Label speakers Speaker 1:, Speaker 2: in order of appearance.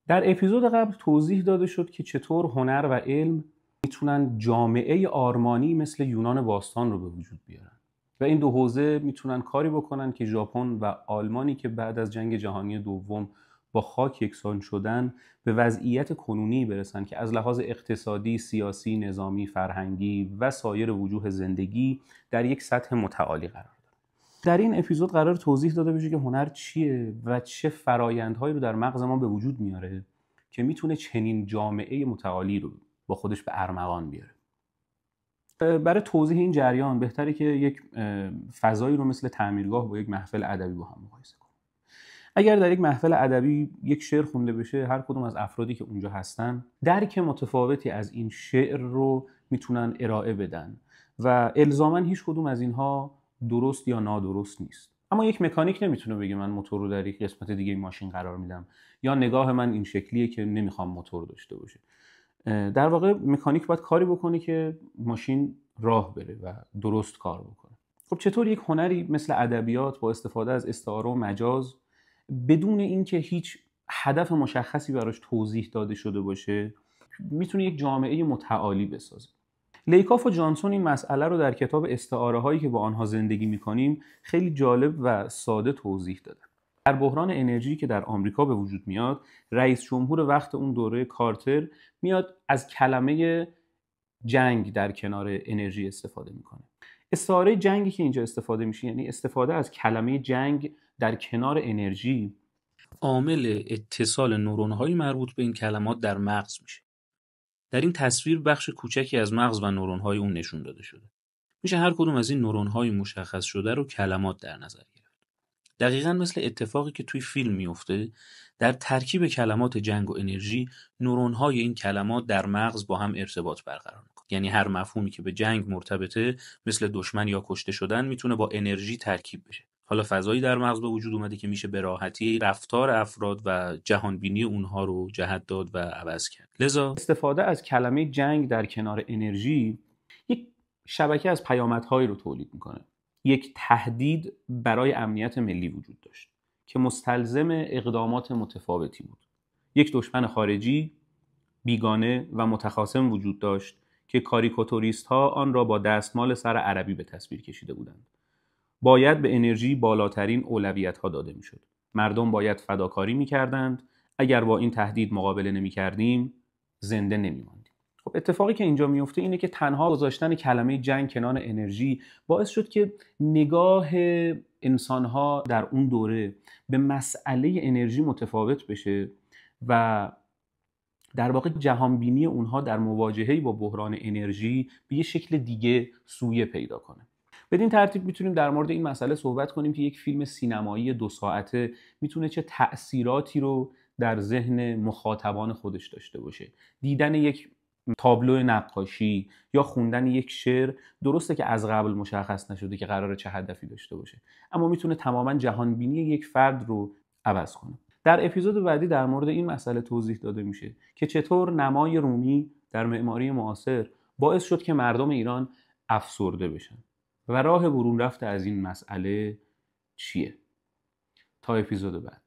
Speaker 1: در اپیزود قبل توضیح داده شد که چطور هنر و علم میتونن جامعه آرمانی مثل یونان باستان رو به وجود بیارن و این دو حوزه میتونن کاری بکنن که ژاپن و آلمانی که بعد از جنگ جهانی دوم با خاک یکسان شدن به وضعیت کنونی برسن که از لحاظ اقتصادی، سیاسی، نظامی، فرهنگی و سایر وجوه زندگی در یک سطح متعالی قرار دارن. در این اپیزود قرار توضیح داده بشه که هنر چیه و چه فرایندهایی رو در مغز ما به وجود میاره که میتونه چنین جامعه متعالی رو با خودش به ارمغان بیاره. برای توضیح این جریان بهتره که یک فضایی رو مثل تعمیرگاه با یک محفل ادبی با هم مقایسه کنیم. اگر در یک محفل ادبی یک شعر خونده بشه، هر کدوم از افرادی که اونجا هستن درک متفاوتی از این شعر رو میتونن ارائه بدن و الزاماً هیچ کدوم از اینها درست یا نادرست نیست. اما یک مکانیک نمیتونه بگه من موتور رو در یک قسمت دیگه این ماشین قرار میدم یا نگاه من این شکلیه که نمیخوام موتور داشته باشه. در واقع مکانیک باید کاری بکنه که ماشین راه بره و درست کار بکنه. خب چطور یک هنری مثل ادبیات با استفاده از استعاره و مجاز بدون اینکه هیچ هدف مشخصی براش توضیح داده شده باشه میتونه یک جامعه متعالی بسازه؟ لیکاف و جانسون این مسئله رو در کتاب استعاره هایی که با آنها زندگی میکنیم خیلی جالب و ساده توضیح دادن. در بحران انرژی که در آمریکا به وجود میاد، رئیس جمهور وقت اون دوره کارتر میاد از کلمه جنگ در کنار انرژی استفاده میکنه. استعاره جنگی که اینجا استفاده میشه یعنی استفاده از کلمه جنگ در کنار انرژی
Speaker 2: عامل اتصال نورون‌های مربوط به این کلمات در مغز میشه. در این تصویر بخش کوچکی از مغز و نورون‌های اون نشون داده شده. میشه هر کدوم از این نورون‌های مشخص شده رو کلمات در نظر گرفت. دقیقاً مثل اتفاقی که توی فیلم میفته، در ترکیب کلمات جنگ و انرژی، نورون‌های این کلمات در مغز با هم ارتباط برقرار می‌کنه. یعنی هر مفهومی که به جنگ مرتبطه، مثل دشمن یا کشته شدن، میتونه با انرژی ترکیب بشه. حالا فضایی در مغز به وجود اومده که میشه به راحتی رفتار افراد و جهانبینی اونها رو جهت داد و عوض کرد. لذا
Speaker 1: استفاده از کلمه جنگ در کنار انرژی یک شبکه از پیامدهایی رو تولید میکنه. یک تهدید برای امنیت ملی وجود داشت که مستلزم اقدامات متفاوتی بود. یک دشمن خارجی، بیگانه و متخاصم وجود داشت که کاریکاتوریست ها آن را با دستمال سر عربی به تصویر کشیده بودند. باید به انرژی بالاترین اولویت ها داده میشد. مردم باید فداکاری میکردند. اگر با این تهدید مقابله نمیکردیم زنده نمیماندیم. خب اتفاقی که اینجا میفته اینه که تنها گذاشتن کلمه جنگ کنار انرژی باعث شد که نگاه انسانها در اون دوره به مسئله انرژی متفاوت بشه و در واقع جهانبینی اونها در مواجهه با بحران انرژی به یه شکل دیگه سویه پیدا کنه. بدین ترتیب میتونیم در مورد این مسئله صحبت کنیم که یک فیلم سینمایی 2 ساعته میتونه چه تأثیراتی رو در ذهن مخاطبان خودش داشته باشه. دیدن یک تابلو نقاشی یا خوندن یک شعر درسته که از قبل مشخص نشده که قراره چه هدفی داشته باشه، اما میتونه تماما جهانبینی یک فرد رو عوض کنه. در اپیزود بعدی در مورد این مسئله توضیح داده میشه که چطور نمای رومی در معماری معاصر باعث شد که مردم ایران افسرده بشن و راه برون رفت از این مسئله چیه. تا اپیزود بعد.